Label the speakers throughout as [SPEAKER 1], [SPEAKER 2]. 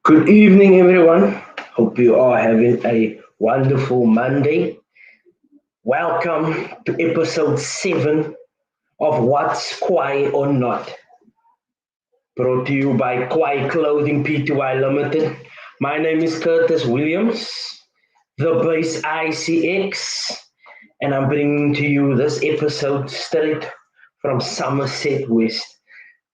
[SPEAKER 1] Good evening, everyone. Hope you are having a wonderful Monday. Welcome to episode 7 of What's KWAI or Not, brought to you by KWAI Clothing Pty Limited. My name is Curtis Williams, the base ICX, and I'm bringing to you this episode straight from Somerset West.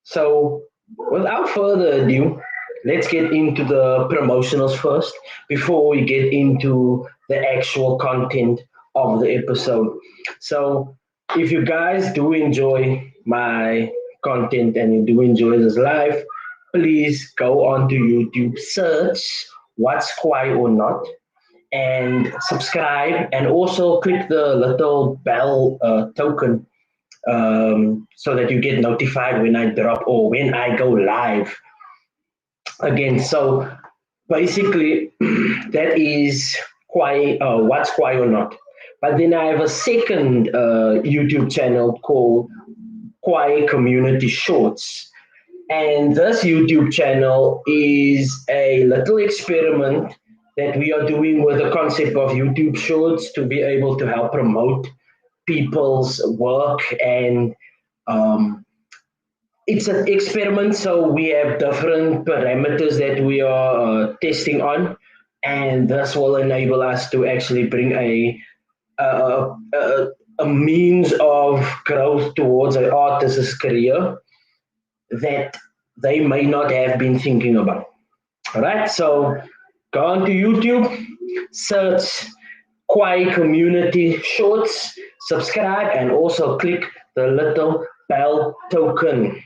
[SPEAKER 1] So, without further ado, let's get into the promotionals first before we get into the actual content of the episode. So, if you guys do enjoy my content and you do enjoy this live, please go onto YouTube, search What's KWAI or Not, and subscribe, and also click the little bell token so that you get notified when I drop or when I go live again. So basically, that is what's KWAI or Not. But then I have a second YouTube channel called KWAI Community Shorts. And this YouTube channel is a little experiment that we are doing with the concept of YouTube Shorts to be able to help promote people's work, and um, it's an experiment, so we have different parameters that we are testing on, and this will enable us to actually bring a, a, a means of growth towards an artist's career that they may not have been thinking about. All right, so go on to YouTube, search KWAI Community Shorts, subscribe, and also click the little bell token.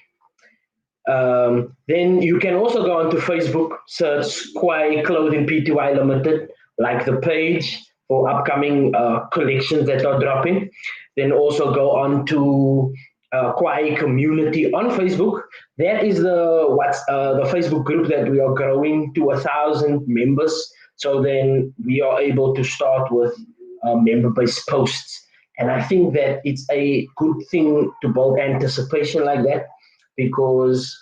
[SPEAKER 1] Then you can also go onto Facebook, search KWAI Clothing Pty Limited, like the page for upcoming collections that are dropping. Then also go on to KWAI Community on Facebook. That is the Facebook group that we are growing to 1,000 members. So then we are able to start with member-based posts. And I think that it's a good thing to build anticipation like that, because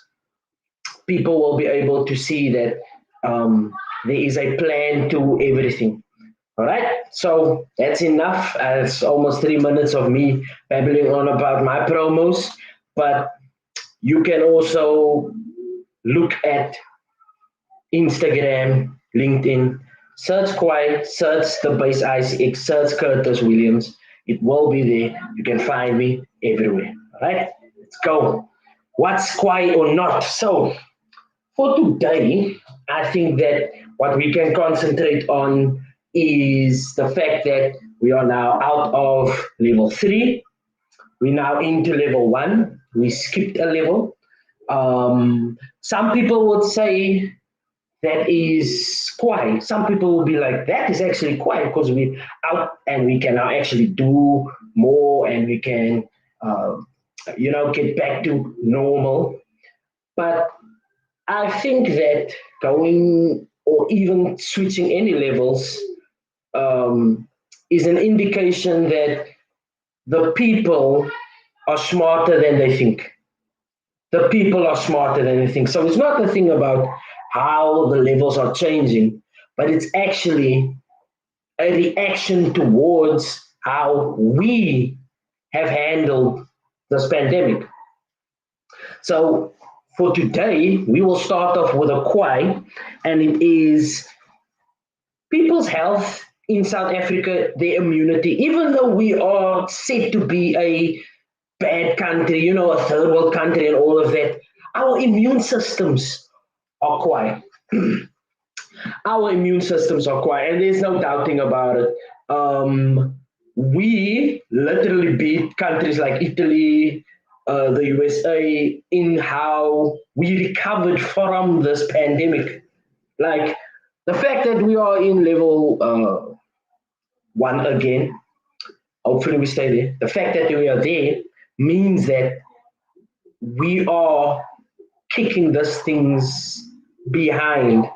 [SPEAKER 1] people will be able to see that there is a plan to everything. All right, so that's enough. It's almost 3 minutes of me babbling on about my promos, but you can also look at Instagram, LinkedIn, search KWAI, search the base ICX, search Curtis Williams. It will be there. You can find me everywhere. All right, let's go. What's KWAI or Not? So, for today, I think that what we can concentrate on is the fact that we are now out of level 3. We're now into level 1. We skipped a level. Some people would say that is KWAI. Some people will be like, that is actually KWAI because we're out and we can now actually do more, and we can, get back to normal. But I think that going or even switching any levels is an indication that the people are smarter than they think. The people are smarter than they think. So it's not the thing about how the levels are changing, but it's actually a reaction towards how we have handled this pandemic. So for today, we will start off with a KWAI, and it is people's health in South Africa, their immunity. Even though we are said to be a bad country, a third world country and all of that, our immune systems are KWAI. Our immune systems are KWAI, and there's no doubting about it. We literally beat countries like Italy, the USA, in how we recovered from this pandemic. Like the fact that we are in level 1 again, hopefully we stay there. The fact that we are there means that we are kicking these things behind.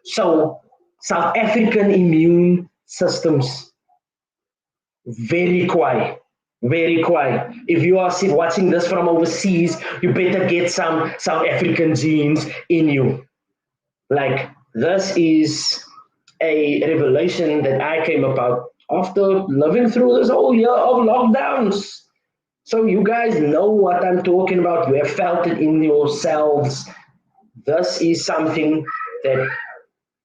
[SPEAKER 1] So South African immune systems, very KWAI. Very KWAI. If you are watching this from overseas, you better get some South African genes in you. Like This is a revelation that I came about after living through this whole year of lockdowns. So you guys know what I'm talking about. You have felt it in yourselves. This is something that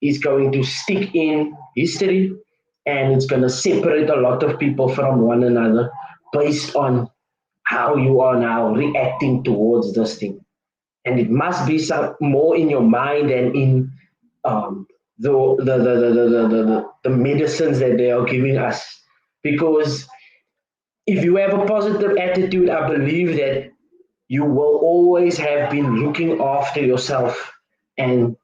[SPEAKER 1] is going to stick in history, and it's going to separate a lot of people from one another based on how you are now reacting towards this thing. And it must be some more in your mind and in um, the medicines that they are giving us. Because if you have a positive attitude, I believe that you will always have been looking after yourself, and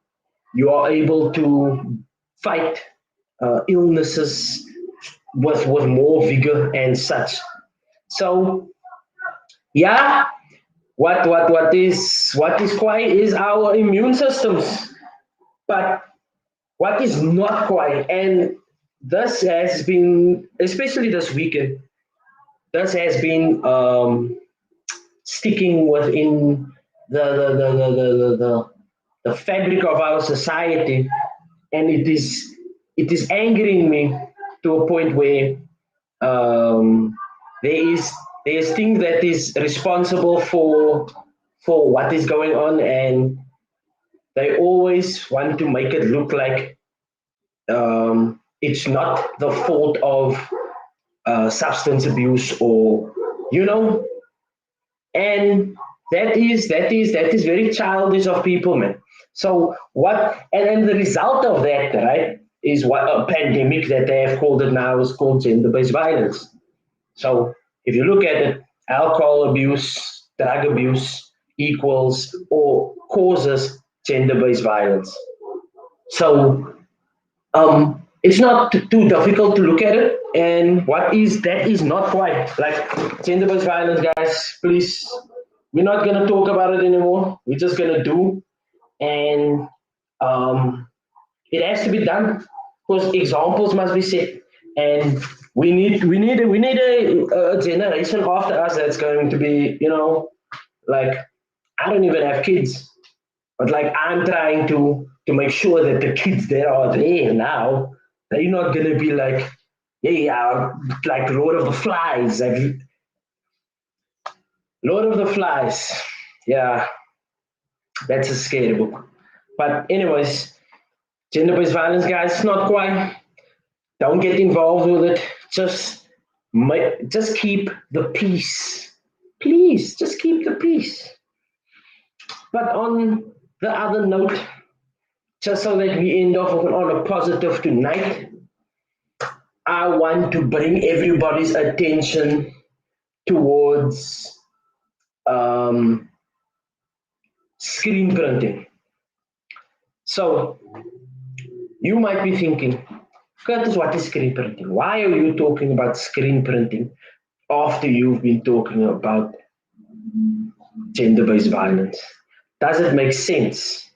[SPEAKER 1] you are able to fight illnesses with more vigor and such. So yeah, what is quiet is our immune systems, but what is not quiet, and this has been, especially this weekend, this has been sticking within the fabric of our society, and it is angering me to a point where um, there is things that is responsible for what is going on, and they always want to make it look like it's not the fault of substance abuse, or you know and that is very childish of people, man. So what, and then the result of that, right, is what a pandemic that they have called it now is called gender-based violence. So if you look at it, alcohol abuse, drug abuse equals or causes gender-based violence. So it's not too difficult to look at it. And what is that is not quite like gender-based violence, guys. Please, we're not gonna talk about it anymore. We're just gonna do, and um, it has to be done because examples must be set, and we need a generation after us that's going to be, like, I don't even have kids, but like I'm trying to make sure that the kids that are there now, they're not gonna be like, yeah, like Lord of the Flies, like Lord of the Flies. Yeah, that's a scary book. But anyways, gender-based violence, guys, not quite. Don't get involved with it. Just keep the peace. Please, just keep the peace. But on the other note, just so that we end off on a positive tonight, I want to bring everybody's attention towards um, screen printing. So you might be thinking, Curtis, what is screen printing? Why are you talking about screen printing after you've been talking about gender-based violence? Does it make sense?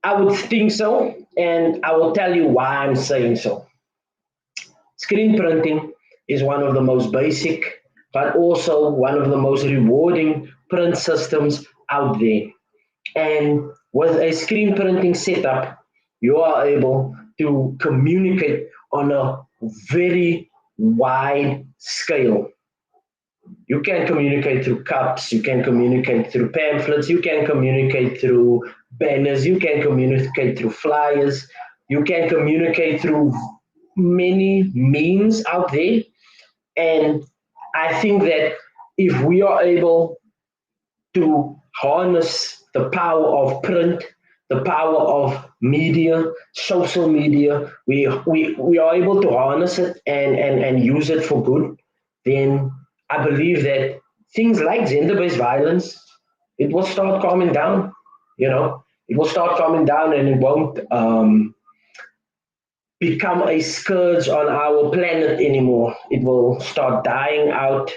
[SPEAKER 1] I would think so, and I will tell you why I'm saying so. Screen printing is one of the most basic, but also one of the most rewarding print systems out there. And with a screen printing setup, you are able to communicate on a very wide scale. You can communicate through cups, you can communicate through pamphlets, you can communicate through banners, you can communicate through flyers, you can communicate through many means out there. And I think that if we are able to harness the power of print, the power of media, social media, we are able to harness it and use it for good, then I believe that things like gender-based violence, it will start calming down, it will start calming down, and it won't become a scourge on our planet anymore. It will start dying out,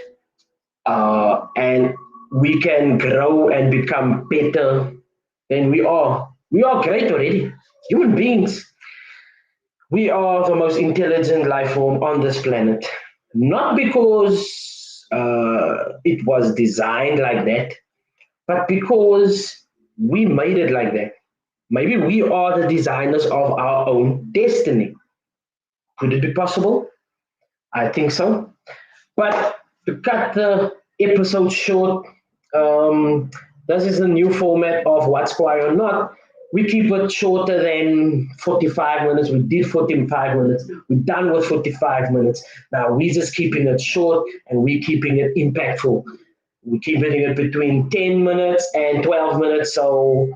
[SPEAKER 1] and we can grow and become better than we are. We are great already. Human beings, we are the most intelligent life form on this planet. Not because it was designed like that, but because we made it like that. Maybe we are the designers of our own destiny. Could it be possible? I think so. But to cut the episode short, um, this is a new format of What's Quiet or Not. We keep it shorter than 45 minutes. We did 45 minutes. We're done with 45 minutes. Now we're just keeping it short and we're keeping it impactful. We're keeping it between 10 minutes and 12 minutes. So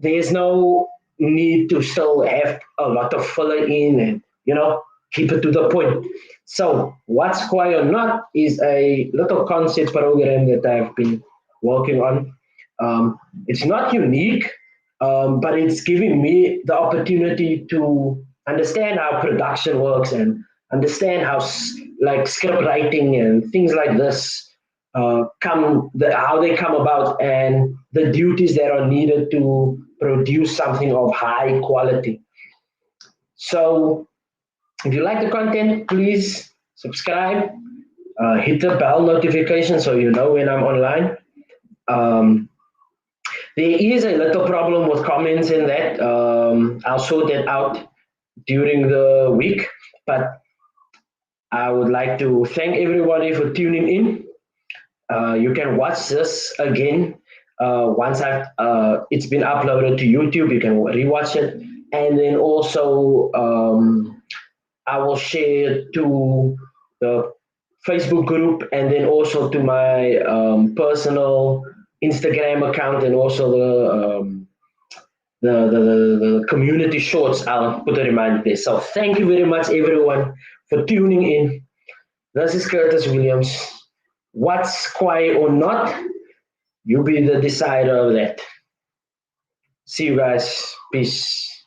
[SPEAKER 1] there's no need to still have a lot of filler in and keep it to the point. So what's quiet or not is a little concept program that I've been working on. It's not unique, but it's giving me the opportunity to understand how production works and understand how like script writing and things like this how they come about and the duties that are needed to produce something of high quality. So if you like the content, please subscribe, hit the bell notification so you know when I'm online. Um, there is a little problem with comments in that. I'll sort that out during the week, but I would like to thank everybody for tuning in. You can watch this again once it's been uploaded to YouTube. You can rewatch it, and then also I will share it to the Facebook group, and then also to my personal Instagram account, and also the community shorts. I'll put a reminder there. So thank you very much, everyone, for tuning in. This is Curtis Williams. What's quiet or not? You be the decider of that. See you guys. Peace.